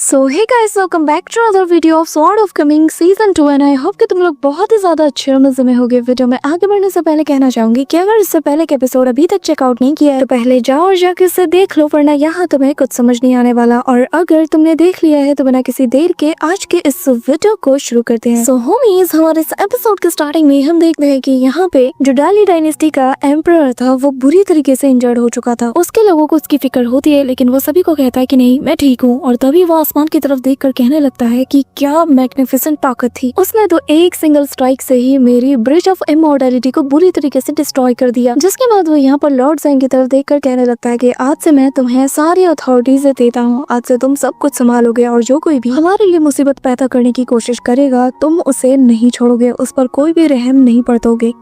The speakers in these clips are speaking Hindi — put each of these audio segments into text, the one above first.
So hey guys, welcome back to another video of sword of coming season 2 and I hope कि तुम लोग बहुत ही ज्यादा अच्छे और मजे में होगे। वीडियो में आगे बढ़ने से पहले कहना चाहूंगी कि अगर इससे पहले के एपिसोड अभी तक चेकआउट नहीं किया है तो पहले जाओ और जाके इसे देख लो, वरना यहाँ तुम्हें कुछ समझ नहीं आने वाला। और अगर तुमने देख लिया है तो बिना किसी देर के आज के इस वीडियो को शुरू करते हैं। सो होमीज, हमारे इस एपिसोड के स्टार्टिंग में हम देखते हैं कि यहाँ पे जो डाली डायनेस्टी का एम्परर था वो बुरी तरीके से इंजर्ड हो चुका था। उसके लोगों को उसकी फिक्र होती है, लेकिन वो सभी को कहता है कि नहीं, मैं ठीक हूँ। और तभी वो आसमान की तरफ देख कहने लगता है कि क्या मैग्निफिसेंट ताकत थी। उसने तो एक सिंगल स्ट्राइक से ही मेरी ब्रिज ऑफ इमॉर्टैलिटी को बुरी तरीके से डिस्ट्रॉय कर दिया। जिसके बाद वो यहाँ पर लॉर्ड ज़ेन की तरफ देखकर कहने लगता है कि आज से मैं तुम्हें सारी अथॉरिटीज देता हूँ, आज से तुम सब कुछ संभालोगे और जो कोई भी हमारे लिए मुसीबत पैदा करने की कोशिश करेगा तुम उसे नहीं छोड़ोगे, उस पर कोई भी रहम नहीं बरतोगे।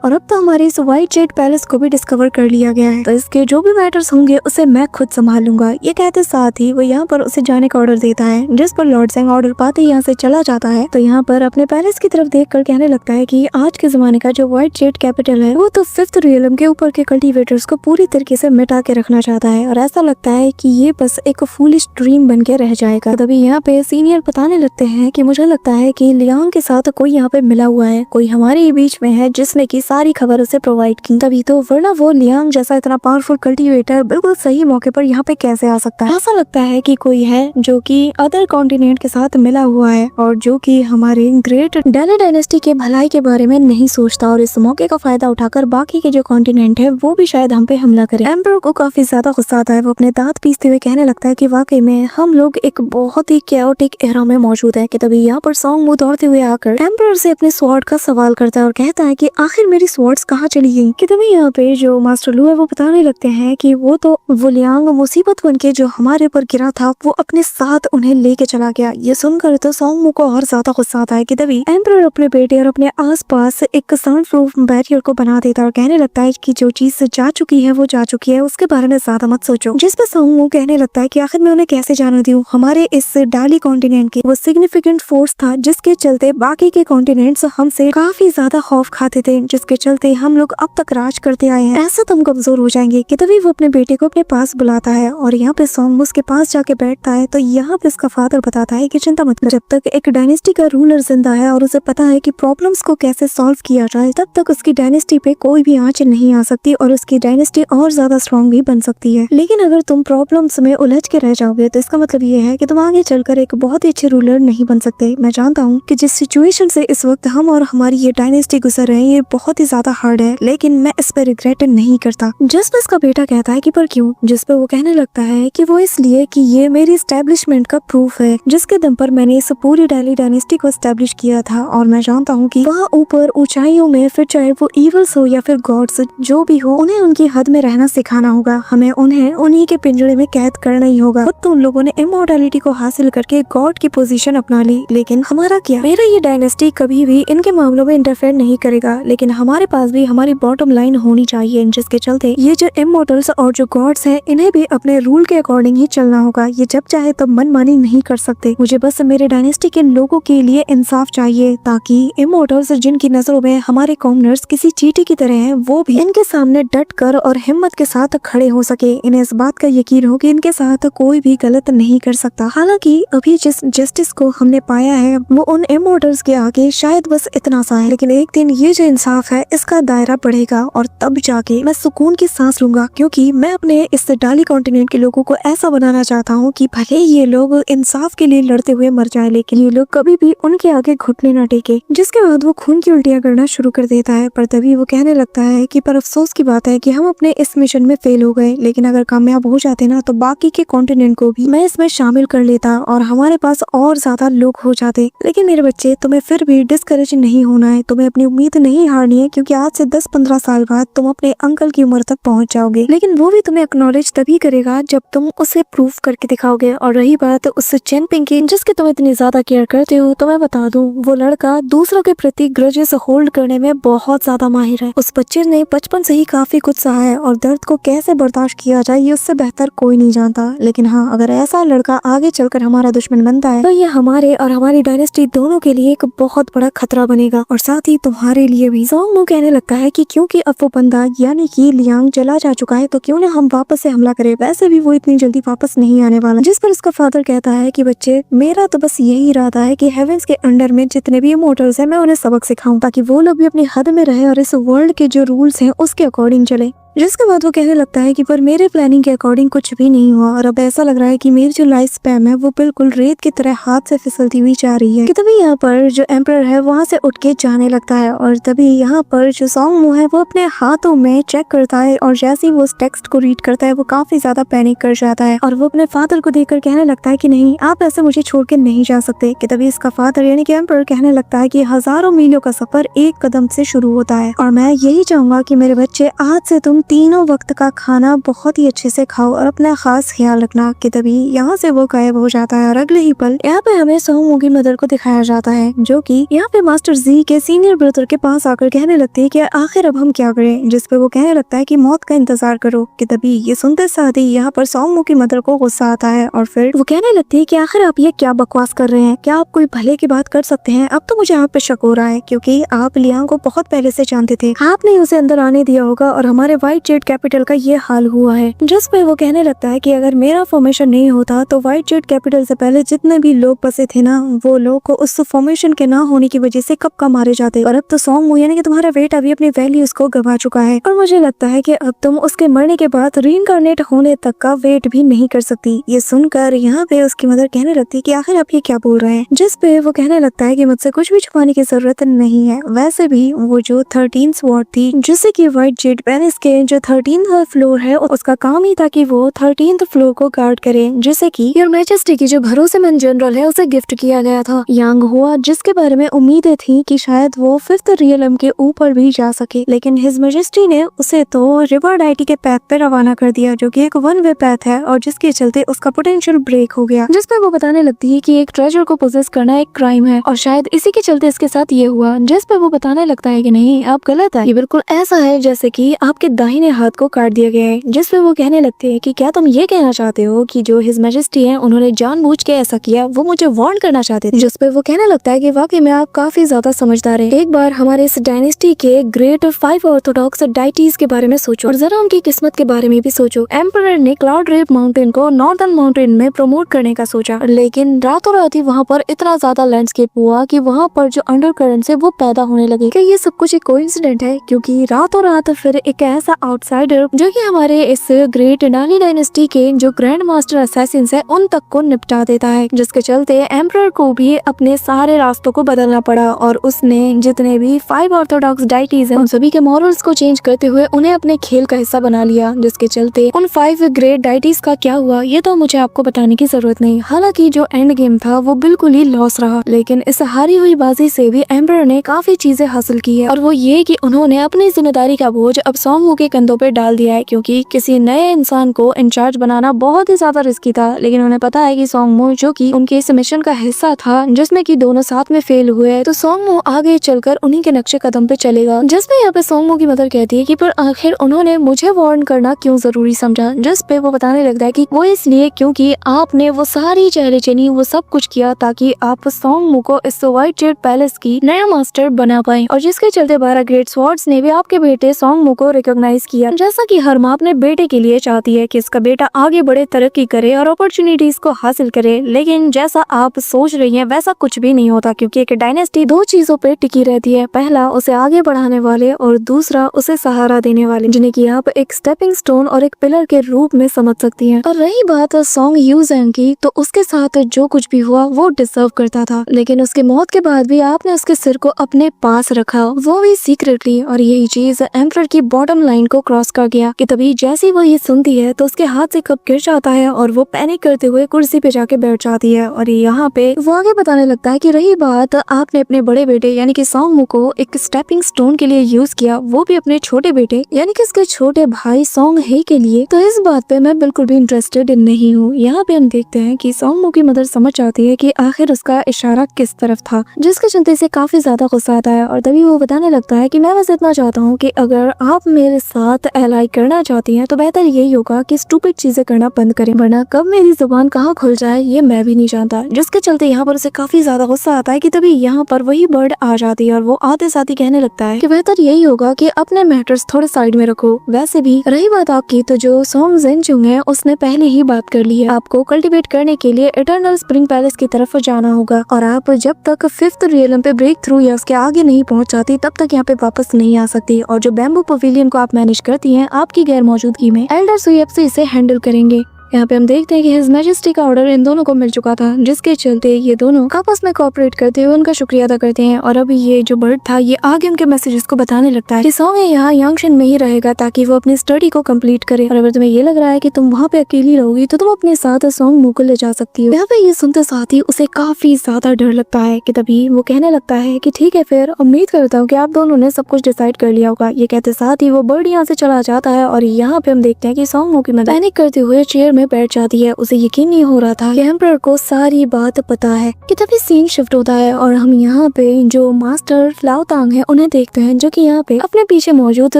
और अब तो हमारे इस व्हाइट जेड पैलेस को भी डिस्कवर कर लिया गया है, तो इसके जो भी मैटर्स होंगे उसे मैं खुद संभाल लूंगा। ये कहते साथ ही वो यहाँ पर उसे जाने का ऑर्डर देता है, जिस पर लॉर्ड ज़ेन ऑर्डर पाते ही यहाँ से चला जाता है। तो यहाँ पर अपने पैलेस की तरफ देखकर कहने लगता है कि आज के जमाने का जो व्हाइट जेड कैपिटल है वो तो 5th रियलम के ऊपर के कल्टीवेटर्स को पूरी तरीके से मिटा के रखना चाहता है, और ऐसा लगता है कि ये बस एक फूलिश ड्रीम बन के रह जाएगा। तभी यहाँ पे सीनियर बताने लगते हैं कि मुझे लगता है कि लियांग के साथ कोई यहाँ पे मिला हुआ है, कोई हमारे बीच में है जिसने की सारी खबर उसे प्रोवाइड की। तभी तो, वरना वो लियांग जैसा इतना पावरफुल कल्टीवेटर बिल्कुल सही मौके पर यहाँ पे कैसे आ सकता है। ऐसा लगता है कि कोई है जो कि अदर कॉन्टिनेंट के साथ मिला हुआ है और जो कि हमारे ग्रेट डाली डायनेस्टी के भलाई के बारे में नहीं सोचता, और इस मौके का फायदा उठाकर बाकी के जो कॉन्टिनेंट है वो भी शायद हम पे हमला करे। एम्परर को काफी ज्यादा गुस्सा आता है। वो अपने दांत पीसते हुए कहने लगता है कि वाकई में हम लोग एक बहुत ही कैओटिक एरा में मौजूद है। कि तभी यहाँ पर सॉन्ग मुंह दौड़ते हुए आकर एम्परर से अपने स्वॉर्ड का सवाल करता है और कहता है कि आखिर मेरी स्वॉर्ड्स कहाँ चली गई। कि तभी यहाँ पे जो मास्टर लू है वो बताने लगते हैं कि वो तो वो लियांग मुसीबत बनके जो हमारे ऊपर गिरा था वो अपने साथ उन्हें लेके चला गया। ये सुनकर तो सॉन्ग मुंह को और ज्यादा गुस्सा आता है। कि तभी एम्परर अपने बेटे और अपने आसपास एक साउंड प्रूफ बैरियर को बना देता है और कहने लगता है कि जो चीज जा चुकी है वो जा चुकी है, उसके बारे में ज्यादा मत सोचो। जिस पे सॉन्ग मुंह कहने लगता है कि आखिर मैं उन्हें कैसे जाने दूं, हमारे इस डाली कॉन्टिनेंट की वो सिग्निफिकेंट फोर्स था जिसके चलते बाकी के कॉन्टिनेंट्स हमसे काफी ज्यादा खौफ खाते थे, जिसके चलते हम लोग अब तक राज करते आए हैं। ऐसा तुम कमजोर हो जाएंगे। कि तभी वो अपने बेटे को अपने पास बुलाता है और यहाँ पे सॉन्ग उसके पास जाके बैठता है। तो यहाँ पे इसका फादर बताता है कि चिंता मत कर, जब तक एक डायनेस्टी का रूलर जिंदा है और उसे पता है कि प्रॉब्लम्स को कैसे सॉल्व किया जाए, तब तक उसकी डायनेस्टी पे कोई भी आंच नहीं आ सकती और उसकी डायनेस्टी और ज्यादा स्ट्रॉन्ग भी बन सकती है। लेकिन अगर तुम प्रॉब्लम्स में उलझ के रह जाओगे तो इसका मतलब ये है कि तुम आगे चलकर एक बहुत ही अच्छे रूलर नहीं बन सकते। मैं जानता हूँ कि जिस सिचुएशन से इस वक्त हम और हमारी ये डायनेस्टी गुजर रहे हैं ये बहुत ही ज्यादा हार्ड है, लेकिन मैं इस पर रिग्रेट नहीं करता। जिस पे इसका बेटा कहता है कि पर क्यों, जिस पे वो कहने लगता है कि वो इसलिए कि ये मेरी एस्टेब्लिशमेंट का प्रूफ है, जिसके दम पर मैंने इस पूरी डाली डायनेस्टी को एस्टेब्लिश किया था। और मैं जानता हूँ कि वहाँ ऊपर ऊंचाइयों में फिर चाहे वो इवल्स हो या फिर गॉड्स जो भी हो, उन्हें उनकी हद में रहना सिखाना होगा। हमें उन्हें उन्हीं के पिंजरे में कैद करना ही होगा। खुद तो उन लोगों ने इमॉर्टैलिटी को हासिल करके गॉड की पोजीशन अपना ली, लेकिन हमारा क्या, मेरा ये डायनेस्टी कभी भी इनके मामलों में इंटरफेयर नहीं करेगा। लेकिन हमारे पास भी हमारी बॉटम लाइन होनी चाहिए, जिसके चलते ये जो इमॉर्टल्स और जो गॉड्स हैं इन्हें भी अपने रूल के अकॉर्डिंग ही चलना होगा। ये जब चाहे तब मनमानी नहीं कर सकते। मुझे बस मेरे डायनेस्टी के लोगों के लिए इंसाफ चाहिए, ताकि इमॉर्टल्स जिनकी नजरों में हमारे कॉमनर्स किसी चींटी की तरह हैं, वो भी इनके सामने डट कर और हिम्मत के साथ खड़े हो सके। इन्हें इस बात का यकीन हो कि इनके साथ कोई भी गलत नहीं कर सकता। हालांकि अभी जिस जस्टिस को हमने पाया है वो उन इमॉर्टल्स के आगे शायद बस इतना सा है, लेकिन एक दिन ये जो इंसाफ है इसका दायरा बढ़ेगा और तब जाके मैं सुकून की सांस लूंगा, क्योंकि मैं अपने इस डाली कॉन्टिनेंट के लोगों को ऐसा बनाना चाहता हूँ कि भले ये लोग इंसाफ के लिए लड़ते हुए मर जाए, लेकिन ये लोग कभी भी उनके आगे घुटने न टेके। जिसके बाद वो खून की उल्टियां करना शुरू कर देता है। पर तभी वो कहने लगता है कि पर अफसोस की बात है कि हम अपने इस मिशन में फेल हो गए, लेकिन अगर कामयाब हो जाते ना तो बाकी के कॉन्टिनेंट को भी मैं इसमें शामिल कर लेता और हमारे पास और ज्यादा लोग हो जाते। लेकिन मेरे बच्चे, तुम्हें फिर भी डिस्करेज नहीं होना है, तुम्हें अपनी उम्मीद नहीं हारनी है, क्योंकि आज से 10-15 साल बाद तुम अपने अंकल की उम्र तक पहुंच जाओगे, लेकिन वो भी तुम्हें एक्नॉलेज तभी करेगा जब तुम उसे प्रूफ करके दिखाओगे। और रही बात उस चेन पिंग की जिसके तुम इतनी ज्यादा केयर करते हो, तो मैं बता दूं वो लड़का दूसरों के प्रति ग्रजेस होल्ड करने में बहुत ज्यादा माहिर है। उस बच्चे ने बचपन से ही काफी कुछ सहा है और दर्द को कैसे बर्दाश्त किया जाए ये उससे बेहतर कोई नहीं जानता। लेकिन हाँ, अगर ऐसा लड़का आगे चलकर हमारा दुश्मन बनता है तो ये हमारे और हमारी डायनेस्टी दोनों के लिए एक बहुत बड़ा खतरा बनेगा, और साथ ही तुम्हारे लिए भी। सॉन्ग कहने लगता है कि क्योंकि अब वो बंदा यानी कि लियांग चला जा चुका है तो क्यों ना हम वापस से हमला करें, वैसे भी वो इतनी जल्दी वापस नहीं आने वाला। जिस पर उसका फादर कहता है कि बच्चे, मेरा तो बस यही इरादा है कि हेवेंस के अंडर में जितने भी इमोर्टल्स हैं मैं उन्हें सबक सिखाऊं ताकि वो लोग भी अपनी हद में रहे और इस वर्ल्ड के जो रूल्स हैं उसके अकॉर्डिंग चले। जिसके बाद वो कहने लगता है कि पर मेरे प्लानिंग के अकॉर्डिंग कुछ भी नहीं हुआ और अब ऐसा लग रहा है कि मेरी जो लाइफ स्पैन है वो बिल्कुल रेत की तरह हाथ से फिसलती हुई जा रही है। कि तभी यहाँ पर जो एम्परर है वहाँ से उठ के जाने लगता है और तभी यहाँ पर जो सॉन्ग मू है वो अपने हाथों में चेक करता है और जैसे ही वो उस टेक्स्ट को रीड करता है वो काफी ज्यादा पैनिक कर जाता है और वो अपने फादर को देखकर कहने लगता है कि नहीं, आप ऐसे मुझे छोड़ के नहीं जा सकते। कि तभी इसका फादर यानी कि एम्परर कहने लगता है कि हजारों मीलों का सफर एक कदम से शुरू होता है और मैं यही चाहूंगा कि मेरे बच्चे आज से तुम तीनों वक्त का खाना बहुत ही अच्छे से खाओ और अपना खास ख्याल रखना। कि तभी यहाँ से वो गायब हो जाता है और अगले ही पल यहाँ पे हमें सॉन्ग मू की मदर को दिखाया जाता है जो कि यहाँ पे मास्टर जी के सीनियर ब्रदर के पास आकर कहने लगती है कि आखिर अब हम क्या करें। जिस पे वो कहने लगता है कि मौत का इंतजार करो। कि तभी ये सुनते साथ ही यहाँ पर सॉन्ग मू की मदर को गुस्सा आता है और फिर वो कहने लगती है कि आखिर आप ये क्या बकवास कर रहे हैं, क्या आप कोई भले की बात कर सकते हैं। अब तो मुझे आप पे शक हो रहा है क्योंकि आप लियांग को बहुत पहले से जानते थे, आपने उसे अंदर आने दिया होगा और हमारे व्हाइट जेड कैपिटल का ये हाल हुआ है। जिस पे वो कहने लगता है कि अगर मेरा फॉर्मेशन नहीं होता तो व्हाइट जेड कैपिटल से पहले जितने भी लोग बसे थे ना, वो लोग को उस फॉर्मेशन के ना होने की वजह से कब का मारे जाते। और अब तो सॉन्ग मू यानी कि तुम्हारा वेट अभी अपनी वैल्यूज को गवा चुका है और मुझे लगता है कि अब तुम उसके मरने के बाद रीइंकार्नेट होने तक का वेट भी नहीं कर सकती। ये सुनकर यहाँ पे उसकी मदर कहने लगती है कि आखिर आप ये क्या बोल रहे हैं। जिस पे वो कहने लगता है कि मुझसे कुछ भी छुपाने की जरूरत नहीं है। वैसे भी वो जो 13th स्वॉर्ड थी जिससे कि व्हाइट जेड पेनिस के जो 13th फ्लोर है उसका काम ही था कि वो 13th फ्लोर को गार्ड करे, जिसे कि योर मैजेस्टी की जो भरोसेमंद जनरल है उसे गिफ्ट किया गया था यांग हुआ, जिसके बारे में उम्मीदें थी कि शायद वो 5th रियलम के ऊपर भी जा सके। लेकिन हिज मैजेस्टी ने उसे तो रिवर डाइटी के पैथ पे रवाना कर दिया जो कि एक वन वे पैथ है और जिसके चलते उसका पोटेंशियल ब्रेक हो गया। जिसपे वो बताने लगती है कि एक ट्रेजर को पोजेस करना एक क्राइम है और शायद इसी के चलते इसके साथ ये हुआ। जिसपे वो बताने लगता है कि नहीं, आप गलत है, ये बिल्कुल ऐसा है जैसे कि आपके दाहिने हाथ को काट दिया गया है। जिसपे वो कहने लगते हैं कि क्या तुम ये कहना चाहते हो कि जो हिज मैजेस्टी है उन्होंने जानबूझ के ऐसा किया, वो मुझे वार्न करना चाहते थे। जिसपे वो कहने लगता है कि वाकई में आप काफी ज्यादा समझदार हैं। एक बार हमारे इस डायनेस्टी के ग्रेट 5 ऑर्थोडॉक्स डाइटीज के बारे में सोचो और जरा उनकी किस्मत के बारे में भी सोचो। एम्परर ने क्लाउड रेप माउंटेन को नॉर्दर्न माउंटेन में प्रमोट करने का सोचा, लेकिन रातों रात ही वहाँ पर इतना ज्यादा लैंडस्केप हुआ कि वहाँ पर जो अंडर करंट है वो पैदा होने लगे। क्या ये सब कुछ एक कोइंसिडेंट है? क्योंकि रातों रात फिर एक ऐसा आउटसाइडर जो कि हमारे इस ग्रेट नानी डायनेस्टी के जो ग्रैंड मास्टर असैसिन्स है उन तक को निपटा देता है, जिसके चलते एम्परर को भी अपने सारे रास्तों को बदलना पड़ा और उसने जितने भी 5 ऑर्थोडॉक्स डाइटीज हैं उन सभी के मॉरल्स को चेंज करते हुए उन्हें अपने खेल का हिस्सा बना लिया। जिसके चलते उन 5 ग्रेट डाइटीज का क्या हुआ ये तो मुझे आपको बताने की जरूरत नहीं। हालांकि जो एंड गेम था वो बिल्कुल ही लॉस रहा, लेकिन इस हारी हुई बाजी से भी एम्परर ने काफी चीजें हासिल की है और वो ये कि उन्होंने अपनी जिम्मेदारी का बोझ अब सॉन्ग मू के कंधों पे डाल दिया है। क्योंकि किसी नए इंसान को इंचार्ज बनाना बहुत ही ज्यादा रिस्की था, लेकिन उन्हें पता है कि सॉन्ग मू जो कि उनके इस मिशन का हिस्सा था जिसमें कि दोनों साथ में फेल हुए, तो सॉन्ग मू आगे चलकर उन्हीं के नक्शे कदम पे चलेगा। जिसमें यहाँ पे सॉन्ग मू की मदर कहती है कि पर आखिर उन्होंने मुझे वार्न करना क्यों जरूरी समझा। जिस पे वो बताने लगता है कि वो इसलिए क्योंकि आपने वो सारी चेहरे वो सब कुछ किया ताकि आप सॉन्ग मू को इस व्हाइट जेड पैलेस की नया मास्टर बना पाए और जिसके चलते 12 ग्रेट स्वॉर्ड्स ने भी आपके बेटे सॉन्ग मू को रिकॉग्नाइज किया। जैसा कि हर माँ अपने बेटे के लिए चाहती है कि इसका बेटा आगे बढ़े, तरक्की करे और अपॉर्चुनिटीज को हासिल करे, लेकिन जैसा आप सोच रही हैं वैसा कुछ भी नहीं होता। क्योंकि एक डायनेस्टी 2 चीजों पे टिकी रहती है, पहला उसे आगे बढ़ाने वाले और दूसरा उसे सहारा देने वाले, जिन्हें कि आप एक स्टेपिंग स्टोन और एक पिलर के रूप में समझ सकती हैं। और रही बात सॉन्ग यूजेंग की, तो उसके साथ जो कुछ भी हुआ वो डिजर्व करता था, लेकिन उसकी मौत के बाद भी आपने उसके सिर को अपने पास रखा, वो भी सीक्रेटली, और यही चीज एम्परर की बॉटम लाइन को क्रॉस कर गया। कि तभी जैसी वो ये सुनती है तो उसके हाथ से कप गिर जाता है और वो पैनिक करते हुए कुर्सी पे जाके बैठ जाती है। और यहाँ पे वो आगे बताने लगता है कि रही बात आपने अपने बड़े बेटे यानी कि सॉन्ग मू को एक स्टेपिंग स्टोन के लिए यूज किया, वो भी अपने छोटे बेटे यानी कि इसके छोटे भाई सॉन्ग हे के लिए, तो इस बात पे मैं बिल्कुल भी इंटरेस्टेड नहीं हूँ। यहाँ पे हम देखते हैं कि सॉन्ग मू की मदर समझ जाती है कि आखिर उसका इशारा किस तरफ था, जिसके चलते से काफी ज्यादा गुस्सा आता है। और तभी वो बताने लगता है कि मैं बस इतना चाहता हूँ कि अगर आप मेरे साथ एलाई करना चाहती हैं तो बेहतर यही होगा कि स्टूपिड चीजें करना बंद करें, वरना कब मेरी जुबान कहाँ खुल जाए ये मैं भी नहीं जानता। जिसके चलते यहाँ पर उसे काफी ज्यादा गुस्सा आता है कि तभी यहाँ पर वही बर्ड आ जाती है और वो आते साथ ही कहने लगता है कि बेहतर यही होगा कि अपने मैटर्स थोड़े साइड में रखो। वैसे भी रही बात आपकी, तो जो सोंग जेनचुंग है उसने पहले ही बात कर ली है, आपको कल्टीवेट करने के लिए इटर्नल स्प्रिंग पैलेस की तरफ जाना होगा और आप जब तक 5th रियलम पे ब्रेक थ्रू या उसके आगे नहीं पहुंच जाती तब तक यहाँ पे वापस नहीं आ सकती। और जो बैम्बू पवेलियन को आप मैनेज करती हैं, आपकी गैर मौजूदगी में एल्डर सुयेप्सी इसे हैंडल करेंगे। यहाँ पे हम देखते हैं कि हिज मैजेस्टी का ऑर्डर इन दोनों को मिल चुका था, जिसके चलते ये दोनों आपस में कोऑपरेट करते हुए उनका शुक्रिया अदा करते हैं। और अभी ये जो बर्ड था ये आगे उनके मैसेजेस को बताने लगता है कि सोंग यहाँ यांगशन में ही रहेगा ताकि वो अपनी स्टडी को कंप्लीट करे। और अगर तुम्हें ये लग रहा है कि तुम वहाँ पे अकेली रहोगी तो तुम अपने साथ सोंग मुंह को ले जा सकती हो। यहाँ पे ये सुनते साथ ही उसे काफी ज्यादा डर लगता है कि तभी वो कहने लगता है कि ठीक है, फिर उम्मीद करता हूँ कि आप दोनों ने सब कुछ डिसाइड कर लिया होगा। ये कहते साथ ही वो बर्ड यहाँ से चला जाता है और यहाँ पे हम देखते हैं कि सोंग मुंह की मदद पैनिक करते हुए चेयर में बैठ जाती है। उसे यकीन नहीं हो रहा था कि एम्परर को सारी बात पता है कि तभी सीन शिफ्ट होता है और हम यहाँ पे जो मास्टर लाओ तांग है उन्हें देखते हैं, जो कि यहाँ पे अपने पीछे मौजूद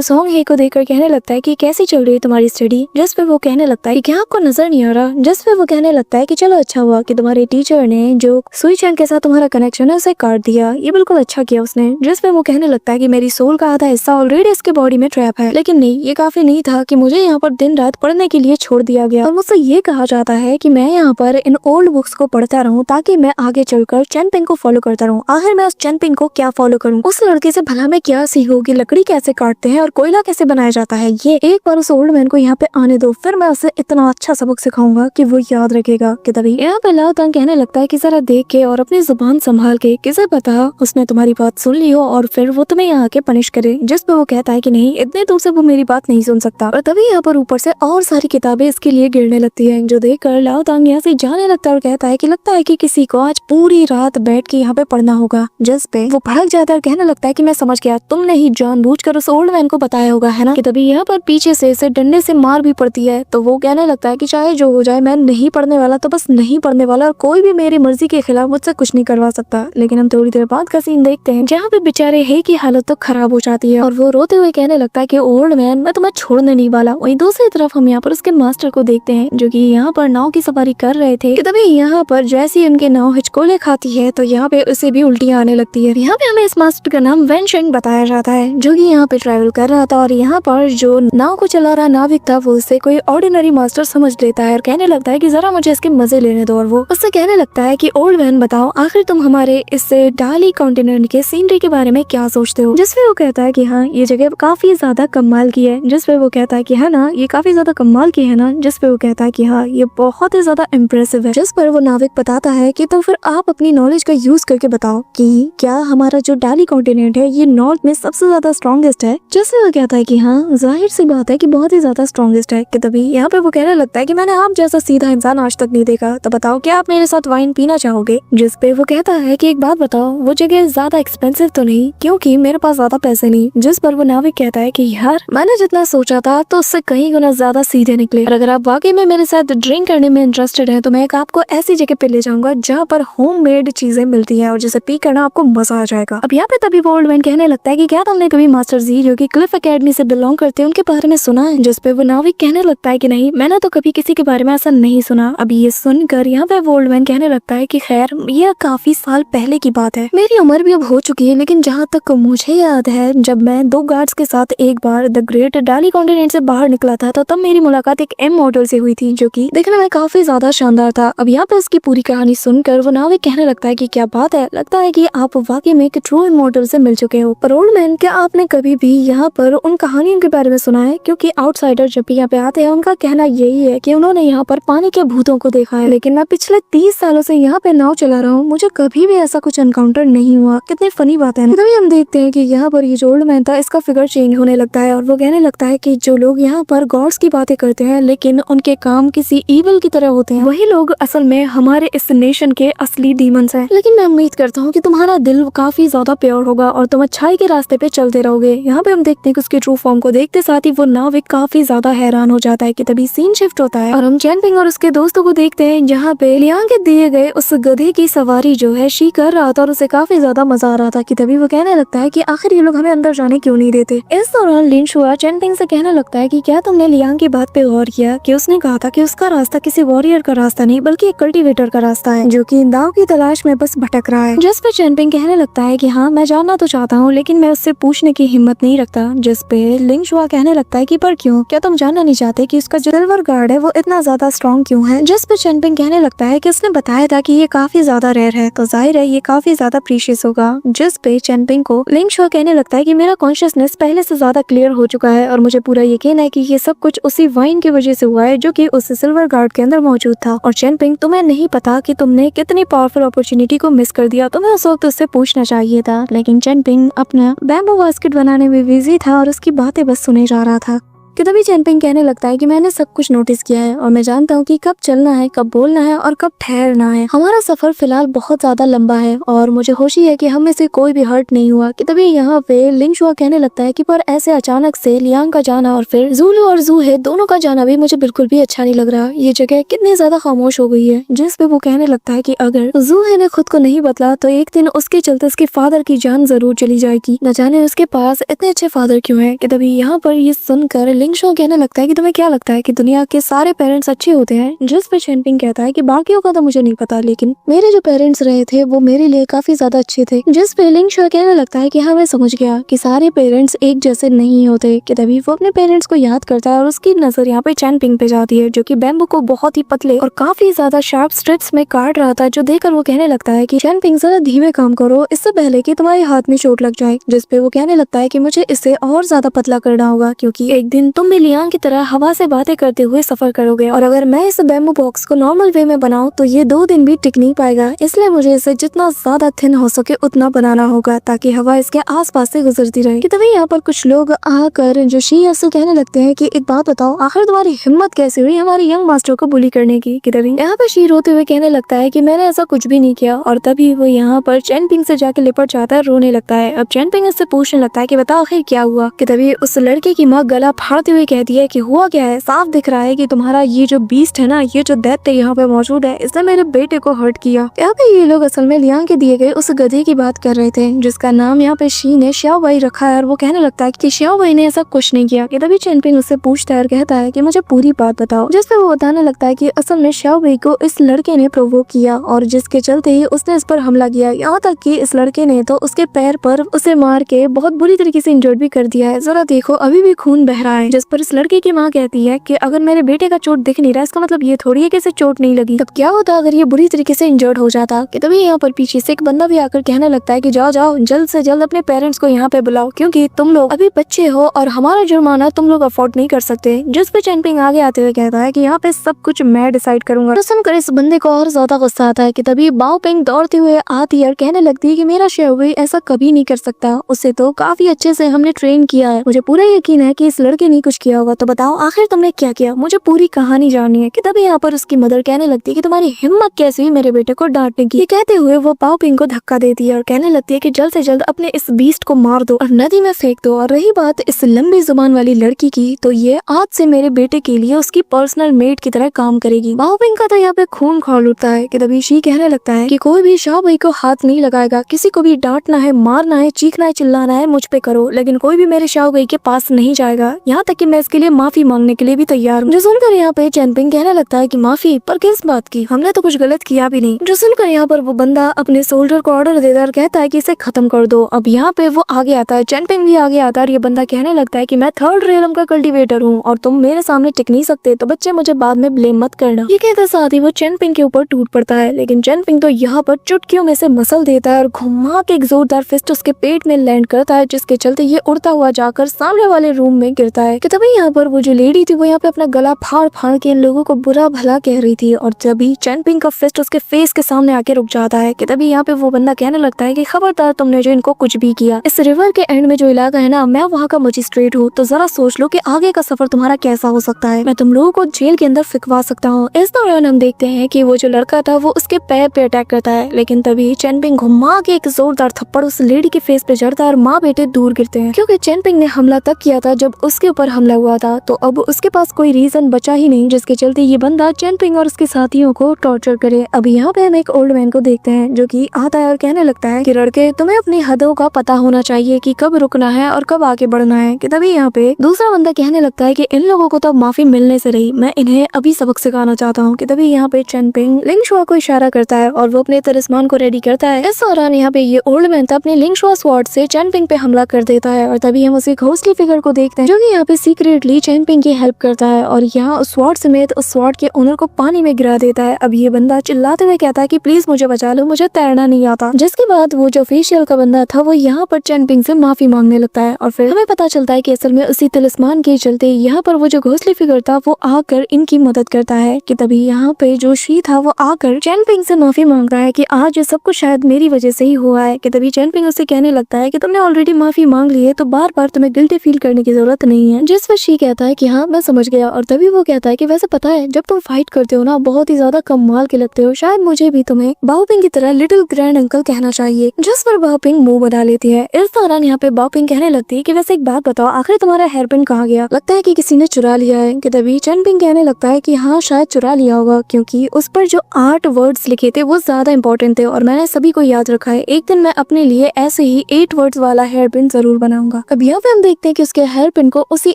सोंग हे को देखकर कहने लगता है कि कैसी चल रही है तुम्हारी स्टडी। जिस पे वो कहने लगता है कि क्या आपको नजर नहीं आ रहा। जिस पे वो कहने लगता है कि चलो अच्छा हुआ कि तुम्हारे टीचर ने जो सुई चैन के साथ तुम्हारा कनेक्शन है उसे काट दिया, ये बिल्कुल अच्छा किया उसने। जिस पे वो कहने लगता है कि मेरी सोल का आधा हिस्सा ऑलरेडी इसके बॉडी में ट्रैप है, लेकिन नहीं, ये काफी नहीं था कि मुझे यहाँ पर दिन रात पढ़ने के लिए छोड़ दिया गया और मुझसे ये कहा जाता है कि मैं यहाँ पर इन ओल्ड बुक्स को पढ़ता रहूं ताकि मैं आगे चलकर चेनपिंग को फॉलो करता रहूं। आखिर मैं उस चेनपिंग को क्या फॉलो करूं? उस लड़के से भला मैं क्या सीखूं कि लकड़ी कैसे काटते हैं और कोयला कैसे बनाया जाता है। ये एक बार उस ओल्ड मैन को यहाँ पे आने दो, फिर मैं उसे इतना अच्छा सबक सिखाऊंगा कि वो याद रखेगा। कि तभी यहाँ पे लाओ तांग कहने लगता है कि जरा देख के और अपनी जुबान संभाल के, किसे पता उसने तुम्हारी बात सुन ली हो और फिर वो तुम्हें यहाँ के पनिश करे। जिस पे वो कहता है कि नहीं, इतने दूर से वो मेरी बात नहीं सुन सकता। और तभी यहाँ पर ऊपर से और सारी किताबें इसके लिए गिरने लगती है, जो देखकर लाओ तांग यहाँ से जाने लगता है और कहता है कि लगता है कि किसी को आज पूरी रात बैठ के यहाँ पे पढ़ना होगा। जिस पे वो भड़क जाता है और कहने लगता है कि मैं समझ गया, तुमने ही जानबूझकर उस ओल्ड मैन को बताया होगा, है ना। कि तभी यहाँ पर पीछे से इसे डंडे से मार भी पड़ती है, तो वो कहने लगता है कि चाहे जो हो जाए मैं नहीं पढ़ने वाला, तो बस नहीं पढ़ने वाला और कोई भी मेरी मर्जी के खिलाफ मुझसे कुछ नहीं करवा सकता। लेकिन हम थोड़ी देर बाद का सीन देखते हैं जहाँ पे बेचारे हे की हालत तो खराब हो जाती है और वो रोते हुए कहने लगता है कि ओल्ड मैन, मैं तुम्हें छोड़ने नहीं वाला। वहीं दूसरी तरफ हम यहाँ पर उसके मास्टर को देखते हैं, जो कि यहाँ पर नाव की सवारी कर रहे थे। कि तभी यहाँ पर जैसी उनके नाव हिचकोले खाती है तो यहाँ पे उसे भी उल्टियाँ आने लगती है। यहाँ पे हमें इस मास्टर का नाम वेनशेंग बताया जाता है, जो कि यहाँ पे ट्रैवल कर रहा था और यहाँ पर जो नाव को चला रहा नाविक था वो उसे कोई ऑर्डिनरी मास्टर समझ लेता है और कहने लगता है कि जरा मुझे इसके मजे लेने दो। और वो उससे कहने लगता है कि ओल्ड मैन, बताओ आखिर तुम हमारे इस डाली कॉन्टिनेंट के सीनरी के बारे में क्या सोचते हो। जिसपे वो कहता है कि हाँ, ये जगह काफी ज्यादा कमाल की है। जिसपे वो कहता है कि है ना, ये काफी ज्यादा कमाल की है ना। जिसपे वो कहता है कि हाँ, ये बहुत ही ज्यादा इम्प्रेसिव है। जिस पर वो नाविक बताता है कि तो फिर आप अपनी नॉलेज का यूज करके बताओ कि क्या हमारा जो डाली कॉन्टिनेंट है ये नॉर्थ में सबसे ज्यादा स्ट्रॉन्गेस्ट है। जिससे वो कहता है कि हाँ, जाहिर सी बात है कि बहुत ही ज्यादा स्ट्रॉन्गेस्ट है। कि तभी यहाँ पे वो कहने लगता है कि मैंने आप जैसा सीधा इंसान आज तक नहीं देखा, तो बताओ क्या आप मेरे साथ वाइन पीना चाहोगे। जिसपे वो कहता है कि एक बात बताओ, वो जगह ज्यादा एक्सपेंसिव तो नहीं, क्योंकि मेरे पास ज्यादा पैसे नहीं। जिस पर वो नाविक कहता है कि यार, मैंने जितना सोचा था तो उससे कहीं गुना ज्यादा सीधे निकले। और अगर आप वाकई में मेरे साथ ड्रिंक करने में इंटरेस्टेड है तो मैं आपको ऐसी जगह पे ले जाऊंगा जहाँ पर होम मेड चीजें मिलती हैं और जिसे पी करना आपको मजा आ जाएगा। अब यहाँ पे तभी वो ओल्ड मैन कहने लगता है कि क्या तुमने कभी मास्टर जी, जो कि क्लिफ एकेडमी से बिलोंग करते हैं, उनके बारे में सुना है। जिसपे वो नाविक कहने लगता है कि नहीं, मैंने तो कभी किसी के बारे में ऐसा नहीं सुना। अभी ये सुनकर यहाँ पे वो ओल्ड मैन कहने लगता है कि खैर, ये काफी साल पहले की बात है, मेरी उम्र भी अब हो चुकी है, लेकिन जहाँ तक मुझे याद है जब मैं 2 गार्ड्स के साथ एक बार द ग्रेट डाली कॉन्टिनेंट से बाहर निकला था तो तब मेरी मुलाकात एक एम मॉडल से हुई थी, जो कि देखने में काफी ज्यादा शानदार था। अब यहाँ पे उसकी पूरी कहानी सुनकर वो नाविक कहने लगता है कि क्या बात है, लगता है कि आप वाकई में एक ट्रू इमॉर्टल से मिल चुके हो। पर ओल्ड मैन, क्या आपने कभी भी यहाँ पर उन कहानियों के बारे में सुना है? क्योंकि आउटसाइडर जब भी यहाँ पे आते हैं उनका कहना यही है कि उन्होंने यहाँ पर पानी के भूतों को देखा है, लेकिन मैं पिछले 30 सालों से यहाँ पे नाव चला रहा हूँ, मुझे कभी भी ऐसा कुछ एनकाउंटर नहीं हुआ। कितनी फनी बात है। तभी हम देखते हैं कि यहाँ पर ये जो ओल्ड मैन था इसका फिगर चेंज होने लगता है और वो कहने लगता है कि जो लोग यहाँ पर गॉड्स की बातें करते हैं लेकिन उनके काम किसी ईवल की तरह होते हैं, वही लोग असल में हमारे इस नेशन के असली डीमंस हैं। लेकिन मैं उम्मीद करता हूँ कि तुम्हारा दिल काफी ज्यादा प्योर होगा और तुम अच्छाई के रास्ते पे चलते रहोगे। यहाँ पे हम देखते हैं कि उसके ट्रू फॉर्म को देखते साथ ही वो नाविक काफी ज्यादा हैरान हो जाता है कि तभी सीन शिफ्ट होता है और हम चैनपिंग और उसके दोस्तों को देखते हैं जहाँ पे लियांग के दिए गए उस गधे की सवारी जो है शी कर रहा था और उसे काफी ज्यादा मजा आ रहा था कि तभी वो कहने लगता है कि आखिर ये लोग हमें अंदर जाने क्यों नहीं देते। इस दौरान लिन शुआ चैनपिंग से कहने लगता है कि क्या तुमने लियांग की बात पे गौर किया कि उसने कहा था कि उसका रास्ता किसी वॉरियर का रास्ता नहीं बल्कि एक कल्टीवेटर का रास्ता है जो कि दाव की तलाश में बस भटक रहा है। जिस पे चैनपिंग कहने लगता है कि हाँ मैं जानना तो चाहता हूँ लेकिन मैं उससे पूछने की हिम्मत नहीं रखता। जिस पे लिंग शुआ कहने लगता है कि पर क्यों, क्या तुम जानना नहीं चाहते कि उसका जो सिल्वर गार्ड है वो इतना ज्यादा स्ट्रॉन्ग क्यों है। जिस पे चैनपिंग कहने लगता है कि उसने बताया था कि ये काफी ज्यादा रेयर है तो जाहिर है ये काफी ज्यादा प्रीशियस होगा। जिस पे चैनपिंग को लिंग शुआ कहने लगता है कि मेरा कॉन्शियसनेस पहले से ज्यादा क्लियर हो चुका है और मुझे पूरा यकीन है कि ये सब कुछ उसी वाइन की वजह से हुआ है जो कि उस सिल्वर गार्ड के अंदर मौजूद था। और चैनपिंग तुम्हें नहीं पता कि तुमने कितनी पावरफुल अपॉर्चुनिटी को मिस कर दिया, तुम्हें उस वक्त उससे पूछना चाहिए था। लेकिन चैनपिंग अपना बैम्बू बास्केट बनाने में बिजी था और उसकी बातें बस सुने जा रहा था कि तभी चैनपिंग कहने लगता है कि मैंने सब कुछ नोटिस किया है और मैं जानता हूँ कि कब चलना है, कब बोलना है और कब ठहरना है। हमारा सफर फिलहाल बहुत ज्यादा लंबा है और मुझे खुशी है कि हम में से कोई भी हर्ट नहीं हुआ। कि तभी यहाँ पे लिंग शुआ कहने लगता है कि पर ऐसे अचानक से लियांग का जाना और फिर जूलू और जूहे दोनों का जाना भी मुझे बिल्कुल भी अच्छा नहीं लग रहा। ये जगह कितनी ज्यादा खामोश हो गई है। जिस पे वो कहने लगता है कि अगर जूहे ने खुद को नहीं बदला तो एक दिन उसके चलते उसके फादर की जान जरूर चली जाएगी। न जाने उसके पास इतने अच्छे फादर क्यों है। कि तभी यहाँ पर ये सुनकर लिंग शुआ कहने लगता है कि तुम्हें क्या लगता है कि दुनिया के सारे पेरेंट्स अच्छे होते हैं। जिस पे चैनपिंग कहता है कि बाकियों का तो मुझे नहीं पता लेकिन मेरे जो पेरेंट्स रहे थे वो मेरे लिए काफी ज्यादा अच्छे थे। जिस पे लिंग शुआ कहने लगता है कि हाँ मैं समझ गया कि सारे पेरेंट्स एक जैसे नहीं होते। कि तभी वो अपने पेरेंट्स को याद करता है और उसकी नजर यहाँ पे चैनपिंग पे जाती है जो कि बैम्बू को बहुत ही पतले और काफी ज्यादा शार्प स्ट्रिप्स में काट रहा था, जो देखकर वो कहने लगता है कि चैनपिंग जरा धीमे काम करो इससे पहले कि तुम्हारे हाथ में चोट लग जाए। जिस पे वो कहने लगता है कि मुझे इसे और ज्यादा पतला करना होगा क्योंकि एक दिन तुम भी लियांग की तरह हवा से बातें करते हुए सफर करोगे और अगर मैं इस बैम्बू बॉक्स को नॉर्मल वे में बनाऊं तो ये 2 दिन भी टिक नहीं पाएगा। इसलिए मुझे इसे जितना ज्यादा थिन हो सके उतना बनाना होगा ताकि हवा इसके आसपास से गुजरती रहे। कि तभी यहाँ पर कुछ लोग आकर जो शी यसु कहने लगते हैं कि एक बात बताओ, आखिर तुम्हारी हिम्मत कैसे हुई हमारे यंग मास्टर को बुली करने की। कि तभी यहाँ पर शी रोते हुए कहने लगता है कि मैंने ऐसा कुछ भी नहीं किया और तभी वो यहाँ पर चैनपिंग से जाके लिपट जाता है, रोने लगता है। अब चैनपिंग इससे पूछने लगता है कि बताओ आखिर क्या हुआ। कि तभी उस लड़के की माँ गला फाड़ते हुए कहती है कि हुआ क्या है, साफ दिख रहा है कि तुम्हारा ये जो बीस्ट है ना, ये जो दैत्य यहाँ पे मौजूद है, इसने मेरे बेटे को हर्ट किया। यहाँ पे ये लोग असल में लियांग के दिए गए उस गधे की बात कर रहे थे जिसका नाम यहाँ पे शी ने श्याओ भाई रखा है और वो कहने लगता है कि श्याओ भाई ने ऐसा कुछ नहीं किया। कि तभी चैनपिंग उससे पूछता है और कहता है कि मुझे पूरी बात बताओ। जिसपे वो बताने लगता है कि असल में श्याओ भाई को इस लड़के ने प्रोवोक किया और जिसके चलते ही उसने इस पर हमला किया। यहाँ तक कि इस लड़के ने तो उसके पैर पर उसे मार के बहुत बुरी तरीके से इंजर्ड भी कर दिया है। जरा देखो अभी भी खून बह रहा है। जिस पर इस लड़के की माँ कहती है कि अगर मेरे बेटे का चोट दिख नहीं रहा इसका मतलब ये थोड़ी है कि इसे चोट नहीं लगी, तब क्या होता अगर ये बुरी तरीके से इंजर्ड हो जाता। कि तभी यहाँ पर पीछे से एक बंदा भी आकर कहने लगता है कि जाओ जाओ जल्द से जल्द अपने पेरेंट्स को यहाँ पे बुलाओ क्योंकि तुम लोग अभी बच्चे हो और हमारा जुर्माना तुम लोग अफोर्ड नहीं कर सकते। जिस पे चैनपिंग आगे आते हुए कहता है कि यहाँ पे सब कुछ मैं डिसाइड करूंगा। तो सुनकर इस बंदे को और ज्यादा गुस्सा आता है। कि तभी बाओ पिंग दौड़ते हुए आती है और कहने लगती है कि मेरा शेहुई ऐसा कभी नहीं कर सकता, उसे तो काफी अच्छे से हमने ट्रेन किया है, मुझे पूरा यकीन है कि इस लड़के ने कुछ किया होगा। तो बताओ आखिर तुमने क्या किया, मुझे पूरी कहानी जाननी है। कि तभी यहाँ पर उसकी मदर कहने लगती है कि तुम्हारी हिम्मत कैसे हुई मेरे बेटे को डांटने की। ये कहते हुए वो बाओ पिंग को धक्का देती है और कहने लगती है कि जल्द से जल्द अपने इस बीस्ट को मार दो और नदी में फेंक दो। और रही बात इस लंबी जुबान वाली लड़की की, तो ये आज से मेरे बेटे के लिए उसकी पर्सनल मेड की तरह काम करेगी। बाओ पिंग का तो यहाँ पे खून खौल उठता है। कि तभी शी कहने लगता है कि कोई भी शाह भाई को हाथ नहीं लगाएगा, किसी को भी डांटना है, मारना है, चीखना है, चिल्लाना है मुझ पे करो, लेकिन कोई भी मेरे शाह भाई के पास नहीं जाएगा, यहाँ तक कि मैं इसके लिए माफी मांगने के लिए भी तैयार हूँ। जो सुनकर यहाँ पे चैनपिंग कहने लगता है कि माफी, पर किस बात की, हमने तो कुछ गलत किया भी नहीं। जो सुनकर यहाँ पर वो बंदा अपने सोल्जर को ऑर्डर देता है और कहता है कि इसे खत्म कर दो। अब यहाँ पे वो आगे आता है, चैनपिंग भी आगे आता है और ये बंदा कहने लगता है कि मैं 3rd रेलम का कल्टीवेटर हूँ और तुम मेरे सामने टिक नहीं सकते, तो बच्चे मुझे बाद में ब्लेम मत करना। ये कहते साथ ही वो चैनपिंग के ऊपर टूट पड़ता है, लेकिन चैनपिंग तो यहाँ पर चुटकियों में से मसल देता है और घुमा के एक जोरदार फिस्ट उसके पेट में लैंड करता है, जिसके चलते ये उड़ता हुआ जाकर सामने वाले रूम में गिरता है। है कि तभी यहाँ पर वो जो लेडी थी वो यहाँ पे अपना गला फाड़ फाड़ के इन लोगों को बुरा भला कह रही थी। और तभी चैनपिंग का फिस्ट उसके फेस के सामने आके रुक जाता है कि तभी यहाँ पे वो बंदा कहने लगता है कि खबरदार तुमने जो इनको कुछ भी किया, इस रिवर के एंड में जो इलाका है ना, मैं वहाँ का मजिस्ट्रेट हूँ, तो जरा सोच लो कि आगे का सफर तुम्हारा कैसा हो सकता है। मैं तुम लोगों को जेल के अंदर फिकवा सकता हूँ। इस दौरान हम देखते हैं कि वो जो लड़का था वो उसके पैर पे अटैक करता है, लेकिन तभी चैनपिंग घुमा के एक जोरदार थप्पड़ उस लेडी के फेस पे जड़ता है और माँ बेटे दूर गिरते हैं। क्योंकि चैनपिंग ने हमला तक किया था जब उसके ऊपर हमला हुआ था, तो अब उसके पास कोई रीजन बचा ही नहीं जिसके चलते ये बंदा चैनपिंग और उसके साथियों को टॉर्चर करे। अभी यहाँ पे हम एक ओल्ड मैन को देखते हैं जो कि आता है और कहने लगता है कि लड़के, तुम्हें अपनी हदों का पता होना चाहिए कि कब रुकना है और कब आगे बढ़ना है। कि तभी यहाँ पे दूसरा बंदा कहने लगता है कि इन लोगों को तो माफी मिलने से रही, मैं इन्हें अभी सबक सिखाना चाहता हूँ। कि तभी यहाँ पे चैनपिंग लिंगशुआ को इशारा करता है और वो अपने तलिस्मान को रेडी करता है। इस दौरान यहाँ पे ये ओल्ड मैन अपने लिंगशुआ स्वॉर्ड से चैनपिंग पे हमला कर देता है और तभी हम उसे घोस्टली फिगर को देखते हैं जो कि यहाँ पे सीक्रेटली चैनपिंग की हेल्प करता है और यहाँ उस स्वॉर्ड समेत उस स्वॉर्ड के ओनर को पानी में गिरा देता है। अब ये बंदा चिल्लाते हुए कहता है कि प्लीज मुझे बचा लो, मुझे तैरना नहीं आता। जिसके बाद वो जो फेशियल का बंदा था वो यहाँ पर चैनपिंग से माफी मांगने लगता है और फिर हमें पता चलता है कि असल में उसी तलिस्मान के चलते यहाँ पर वो जो घोस्टली फिगर था वो आकर इनकी मदद करता है। कि तभी यहाँ पे जो शी था वो आकर चैनपिंग से माफी मांगता है कि आज ये सब कुछ शायद मेरी वजह से ही हुआ है। कि तभी चैनपिंग उसे कहने लगता है कि तुमने ऑलरेडी माफी मांग ली है तो बार बार तुम्हें गिल्टी फील करने की जरूरत नहीं है। जिस पर शी कहता है कि हाँ मैं समझ गया। और तभी वो कहता है कि वैसे पता है जब तुम फाइट करते हो ना बहुत ही ज्यादा कमाल के लगते हो, शायद मुझे भी तुम्हें बाओपिंग की तरह लिटिल ग्रैंड अंकल कहना चाहिए। जिस पर बाओपिंग मुंह बना लेती है। इस दौरान यहाँ पे बाओपिंग कहने लगती है कि वैसे एक बात बताओ, आखिर तुम्हारा हेयर पिन कहाँ गया? लगता है कि किसी ने चुरा लिया है। कि तभी चैनपिंग कहने लगता है कि हाँ शायद चुरा लिया होगा, क्योंकि उस पर जो 8 वर्ड्स लिखे थे वो ज्यादा इंपॉर्टेंट थे और मैंने सभी को याद रखा है। एक दिन मैं अपने लिए ऐसे ही 8 वर्ड्स वाला हेयर पिन जरूर बनाऊंगा। अब यहाँ पे हम देखते हैं कि उसके हेयर पिन को उसी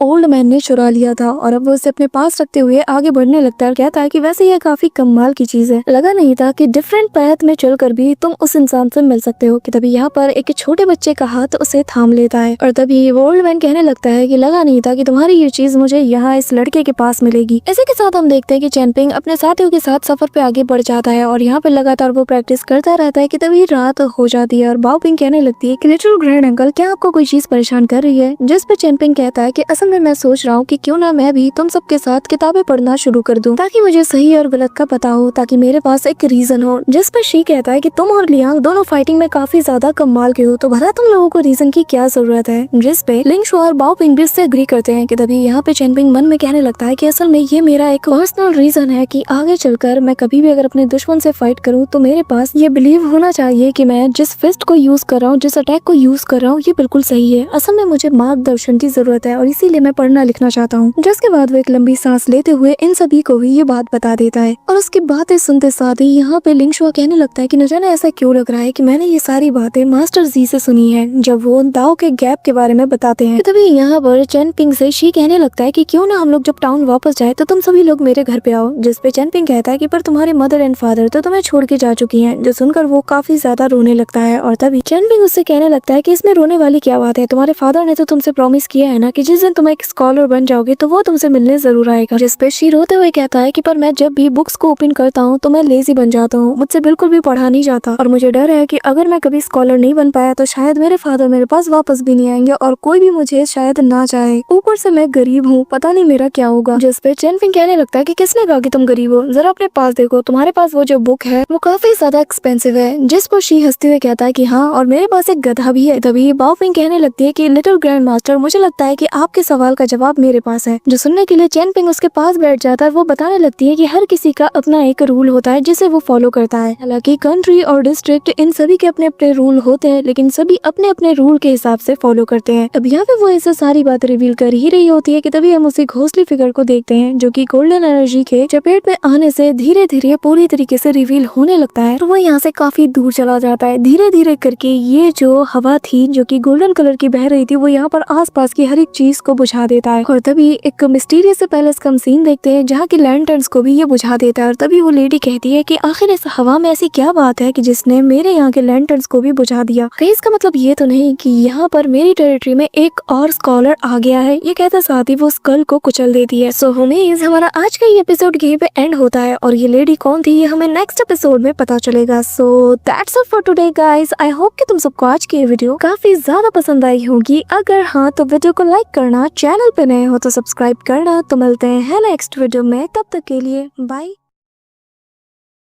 ओल्ड मैन ने चुरा लिया था और अब वो उसे अपने पास रखते हुए आगे बढ़ने लगता है। कहता है कि वैसे ये काफी कमाल की चीज है, लगा नहीं था कि डिफरेंट पैथ में चलकर भी तुम उस इंसान से मिल सकते हो। कि तभी यहाँ पर एक छोटे बच्चे का हाथ उसे थाम लेता है और तभी वो ओल्ड मैन कहने लगता है कि लगा नहीं था कि तुम्हारी ये चीज मुझे यहाँ इस लड़के के पास मिलेगी। इसी के साथ हम देखते हैं कि चैनपिंग अपने साथियों के साथ सफर पे आगे बढ़ जाता है और यहाँ पे लगातार वो प्रैक्टिस करता रहता है। कि तभी रात हो जाती है और बाओपिंग कहने लगती है कि लिटिल ग्रैंड अंकल क्या आपको कोई चीज परेशान कर रही है? जिस पे चैनपिंग कहता है कि असल में मैं सोच रहा हूँ कि क्यों ना मैं भी तुम सबके साथ किताबें पढ़ना शुरू कर दूं ताकि मुझे सही और गलत का पता हो, ताकि मेरे पास एक रीजन हो। जिस पर शी कहता है कि तुम और लियांग दोनों फाइटिंग में काफी ज्यादा कमाल के हो, तो भला तुम लोगों को रीजन की क्या जरूरत है? जिस पे लिंगशुआ और बाओपिंग भी इससे एग्री करते हैं। कि तभी यहाँ पे चैनपिंग मन में कहने लगता है कि असल में ये मेरा एक पर्सनल रीजन है कि आगे चलकर मैं कभी भी अगर अपने दुश्मन से फाइट करूँ तो मेरे पास ये बिलीव होना चाहिए कि मैं जिस फिस्ट को यूज कर रहा हूँ, जिस अटैक को यूज कर रहा हूँ ये बिल्कुल सही है। असल में मुझे मार्गदर्शन की जरूरत है और इसीलिए मैं पढ़ना लिखना चाहता हूँ। जिसके बाद वो एक लंबी सांस लेते हुए इन सभी को भी ये बात बता देता है और उसकी बातें सुनते साथ ही यहाँ पे लिंगशुआ कहने लगता है कि न जाने ऐसा क्यों लग रहा है कि मैंने ये सारी बातें मास्टर जी से सुनी है जब वो दाओ के गैप के बारे में बताते हैं। तभी यहाँ पर चैनपिंग से शी कहने लगता है कि क्यों ना हम लोग जब टाउन वापस जाए तो तुम सभी लोग मेरे घर पे आओ। जिस पे चैनपिंग कहता है कि पर तुम्हारे मदर एंड फादर तो तुम्हें छोड़ के जा चुकी हैं। जो सुनकर वो काफी ज्यादा रोने लगता है और तभी चैनपिंग उससे कहने लगता है कि इसमें रोने वाली क्या बात है, तुम्हारे फादर ने तो तुमसे प्रॉमिस किया है ना कि जिस दिन तुम एक स्कॉलर बन जाओगे तो वो तुमसे मिलने जरूर आएगा। जिस पे शी रोते हुए कहता है कि पर मैं जब भी बुक्स को ओपन करता हूँ तो मैं लेजी बन जाता हूँ, मुझसे बिल्कुल भी पढ़ा नहीं जाता और मुझे डर है कि अगर मैं कभी स्कॉलर नहीं बन पाया तो शायद मेरे फादर मेरे पास वापस भी नहीं आएंगे और कोई भी मुझे शायद ना चाहे। ऊपर से मैं गरीब हूँ, पता नहीं मेरा क्या होगा। जिस पे चैनपिंग कहने लगता है कि किसने कहा कि तुम गरीब हो, जरा अपने पास देखो, तुम्हारे पास वो जो बुक है वो काफी ज्यादा एक्सपेंसिव है। जिस पर शी हंसते हुए कहता है कि हाँ और मेरे पास एक गधा भी है। तभी बाओपिंग कहने लगती है कि लिटिल ग्रैंड मास्टर मुझे लगता है कि आपके सवाल का जवाब मेरे पास है। जो सुनने के लिए चैनपिंग उसके पास बैठ जाता है। वो बताने लगती है कि हर किसी का अपना एक रूल होता है जिसे वो फॉलो करता है। हालांकि कंट्री और डिस्ट्रिक्ट इन सभी के अपने अपने रूल होते हैं लेकिन सभी अपने अपने रूल के हिसाब से फॉलो करते हैं। अब यहाँ पे वो ऐसे सारी बात रिवील कर ही रही होती है कि तभी हम उसी घोंसले फिगर को देखते हैं जो कि गोल्डन एनर्जी के चपेट में आने से धीरे धीरे पूरी तरीके से रिवील होने लगता है। तो वो यहाँ से काफी दूर चला जाता है। धीरे धीरे करके ये जो हवा थी जो कि गोल्डन कलर की बह रही थी वो यहाँ पर आसपास की हर एक चीज को बुझा देता है और तभी एक मिस्टीरियस पैलेस का सीन देखते हैं जहाँ की लैंटर्न्स को भी ये बुझा देता है। और तभी वो लेडी कहती है कि आखिर इस हवा में ऐसी क्या बात है कि जिसने मेरे यहाँ के लैंटर्न्स को भी बुझा दिया। कहीं इसका मतलब ये तो नहीं कि यहाँ पर मेरी टेरिटरी में एक और स्कॉलर आ गया है। ये कहते साथ ही वो स्कल को कुचल देती है। सो उम्मीद हमारा आज का ये एपिसोड यहीं पे एंड होता है और ये लेडी कौन थी ये हमें नेक्स्ट एपिसोड में पता चलेगा। So that's all for today guys. I hope कि तुम सबको आज की ये वीडियो काफी ज्यादा पसंद आई होगी। अगर हाँ तो वीडियो को लाइक करना चैनल पे नए हो तो सब्सक्राइब करना। तो मिलते हैं नेक्स्ट वीडियो में, तब तक के लिए बाय।